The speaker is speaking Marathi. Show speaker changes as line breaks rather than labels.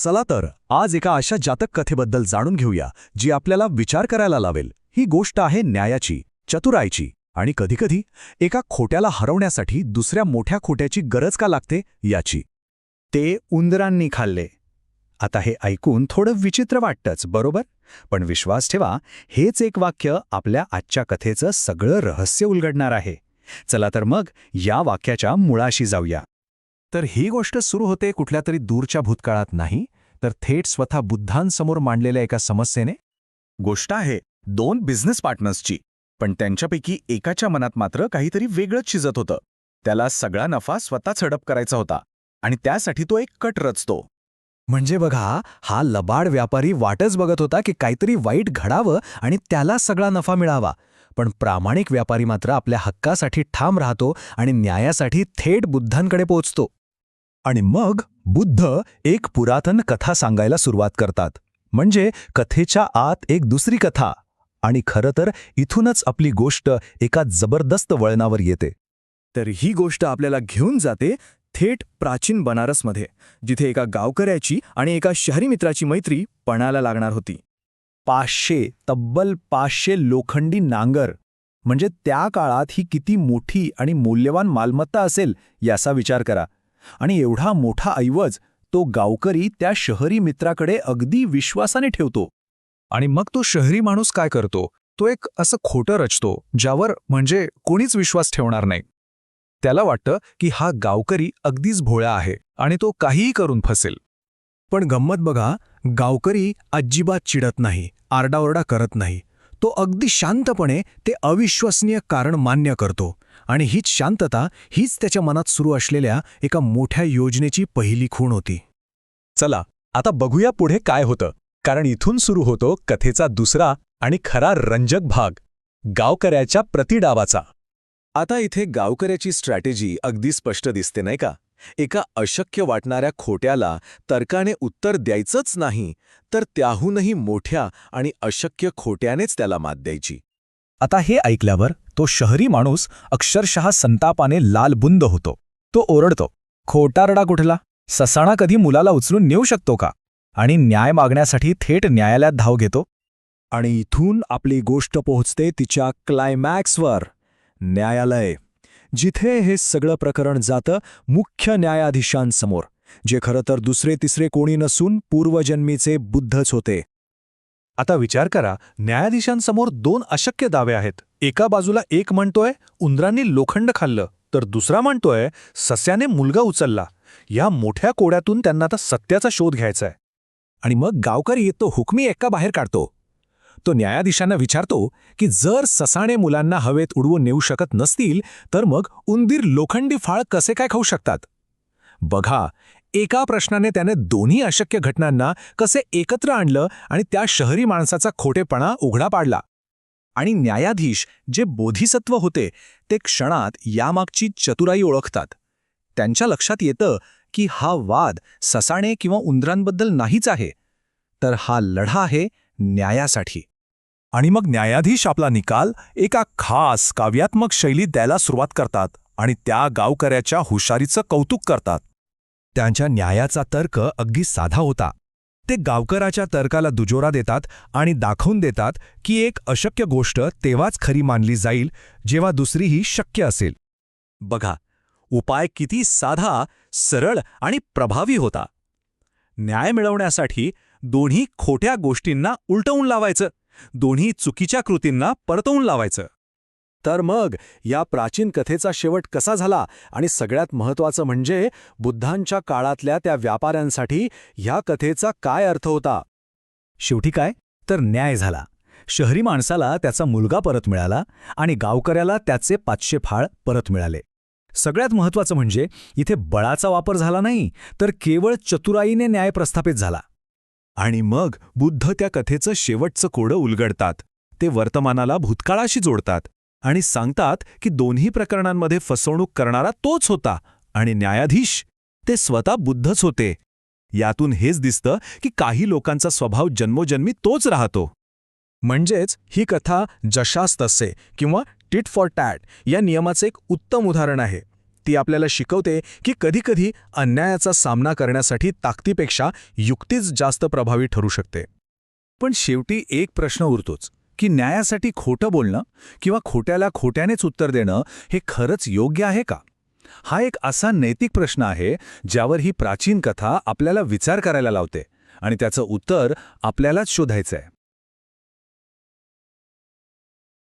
चला तर आज एका अशा जातक कथेबद्दल जाणून घेऊया जी आपल्याला विचार करायला लावेल. ही गोष्ट आहे न्यायाची, चतुराईची आणि कधीकधी एका खोट्याला हरवण्यासाठी दुसऱ्या मोठ्या खोट्याची गरज का लागते याची.
ते उंदरांनी खाल्ले. आता हे ऐकून थोडं विचित्र वाटतंच, बरोबर? पण विश्वास ठेवा, हेच एक वाक्य आपल्या आजच्या कथेचं सगळं रहस्य उलगडणार आहे. चला तर मग या वाक्याच्या मुळाशी जाऊया.
तर ही गोष्ट सुरू होते कुठल्या तरी दूरच्या भूतकाळात नाही, तर थेट स्वतः बुद्धांसमोर मांडलेल्या एका समस्येने.
गोष्ट आहे 2 बिझनेस पार्टनर्सची, पण त्यांच्यापैकी एकाच्या मनात मात्र काहीतरी वेगळंच शिजत होतं. त्याला सगळा नफा स्वतःच हडप करायचा होता आणि त्यासाठी तो एक कट रचतो.
म्हणजे बघा, हा लबाड व्यापारी वाटच बघत होता की काहीतरी वाईट घडावं आणि त्याला सगळा नफा मिळावा. पण प्रामाणिक व्यापारी मात्र आपल्या हक्कासाठी ठाम राहतो आणि न्यायासाठी थेट बुद्धांकडे पोहोचतो. आणि मग बुद्ध एक पुरातन कथा सांगायला सुरुवात करतात. म्हणजे कथेच्या आत एक दुसरी कथा. आणि खरं तर इथूनच आपली गोष्ट एका जबरदस्त वळणावर येते. तर ही गोष्ट आपल्याला घेऊन जाते थेट प्राचीन बनारसमध्ये, जिथे एका गावकऱ्याची आणि एका शहरी मित्राची मैत्री पणाला लागणार होती. 500, तब्बल 500 लोखंडी नांगर. म्हणजे त्या काळात ही किती मोठी आणि मौल्यवान मालमत्ता असेल याचा विचार करा. आणि एवढा मोठा ऐवज तो गावकरी त्या शहरी मित्राकडे अगदी विश्वासाने ठेवतो. आणि मग तो शहरी माणूस काय करतो? तो एक असं खोटं रचतो ज्यावर म्हणजे कोणीच विश्वास ठेवणार नाही. त्याला वाटतं की हा गावकरी अगदीच भोळा आहे आणि तो काहीही करून फसेल. पण गंमत बघा, गावकरी अजिबात चिडत नाही, आरडाओरडा करत नाही. तो अगदी शांतपणे ते अविश्वसनीय कारण मान्य करतो. आणि हीच शांतता, हीच त्याच्या मनात सुरू असलेल्या एका मोठ्या योजनेची पहिली खूण होती. चला आता बघूया पुढे काय होतं, कारण इथून सुरू होतो कथेचा दुसरा आणि खरा रंजक भाग, गावकऱ्याच्या प्रतिडावाचा. आता इथे गावकऱ्याची स्ट्रॅटेजी अगदी स्पष्ट दिसते, नाही का? एका अशक्य वाटणाऱ्या खोट्याला तर्काने उत्तर द्यायचंच नाही, तर त्याहूनही मोठ्या आणि अशक्य खोट्यानेच त्याला मात द्यायची. आता हे ऐकल्यावर तो शहरी माणूस अक्षरशः संतापाने लालबुंद होतो. तो ओरडतो, खोटारडा कुठला? ससाणा कधी मुलाला उचलून नेऊ शकतो का? आणि न्याय मागण्यासाठी थेट न्यायालयात धाव घेतो. आणि इथून आपली गोष्ट पोहोचते तिच्या क्लायमॅक्सवर, न्यायालय, जिथे हे सगळं प्रकरण जातं मुख्य न्यायाधीशांसमोर, जे खरं तर दुसरे तिसरे कोणी नसून पूर्वजन्मीचे बुद्धच होते. आता विचार करा, न्यायाधीशांसमोर 2 अशक्य दावे आहेत. एका बाजूला एक म्हणतोय उंदरांनी लोखंड खाल्लं, तर दुसरा म्हणतोय सस्याने मुलगा उचलला. या मोठ्या कोड्यातून त्यांना आता सत्याचा शोध घ्यायचा आहे. आणि मग गावकरी तो हुकमी एक्का बाहेर काढतो. तो न्यायाधीशांना विचारतो की जर ससाणे मुलांना हवेत उडवून नेऊ शकत नसतील, तर मग उंदीर लोखंडी फाळ कसे काय खाऊ शकतात? बघा, एका प्रश्नाने त्याने दोन्ही अशक्य घटनांना कसे एकत्र आणलं आणि त्या शहरी माणसाचा खोटेपणा उघडा पाडला. आणि न्यायाधीश, जे बोधिसत्व होते, ते क्षणात यामागची चतुराई ओळखतात. त्यांच्या लक्षात येतं की हा वाद ससाणे किंवा उंदरांबद्दल नाहीच आहे, तर हा लढा आहे न्यायासाठी. आणि मग न्यायाधीश आपला निकाल एका खास काव्यात्मक शैलीत द्यायला सुरुवात करतात आणि त्या गावकऱ्याच्या हुशारीचं कौतुक करतात. त्यांच्या न्यायाचा तर्क अगदी साधा होता. ते गावकऱ्याच्या तर्काला दुजोरा देतात आणि दाखवून देतात की एक अशक्य गोष्ट तेव्हाच खरी मानली जाईल जेव्हा दुसरीही शक्य असेल. बघा, उपाय किती साधा, सरळ आणि प्रभावी होता. न्याय मिळवण्यासाठी दोन्ही खोट्या गोष्टींना उलटवून लावायचं, दोन्ही चुकीच्या कृतींना परतवून लावायचं. तर मग या प्राचीन कथेचा शेवट कसा झाला आणि सगळ्यात महत्त्वाचं म्हणजे बुद्धांच्या काळातल्या त्या व्यापाऱ्यांसाठी ह्या कथेचा काय अर्थ होता? शेवटी काय? तर न्याय झाला. शहरी माणसाला त्याचा मुलगा परत मिळाला आणि गावकऱ्याला त्याचे 500 फाळ परत मिळाले. सगळ्यात महत्त्वाचं म्हणजे इथे बळाचा वापर झाला नाही, तर केवळ चतुराईने न्याय प्रस्थापित झाला. आणि मग बुद्ध त्या कथेचं शेवटचं कोडं उलगडतात. ते वर्तमानाला भूतकाळाशी जोडतात आणि सांगतात की दोन्ही प्रकरणांमध्ये फसवणूक करणारा तोच होता आणि न्यायाधीश ते स्वतः बुद्धच होते. यातून हेच दिसतं की काही लोकांचा स्वभाव जन्मोजन्मी तोच राहतो. म्हणजेच ही कथा जशास तसे किंवा टिट फॉर टॅट या नियमाचं एक उत्तम उदाहरण आहे. ती आपल्याला शिकवते की कधीकधी अन्यायाचा सामना करण्यासाठी ताकदीपेक्षा युक्तीच जास्त प्रभावी ठरू शकते.
पण शेवटी एक प्रश्न उरतोच की न्यायासाठी खोटं बोलणं किंवा खोट्याला खोट्यानेच उत्तर देणं हे खरंच योग्य आहे का? हा एक असा नैतिक प्रश्न आहे ज्यावर ही प्राचीन कथा आपल्याला विचार करायला लावते आणि त्याचं उत्तर आपल्यालाच शोधायचं आहे.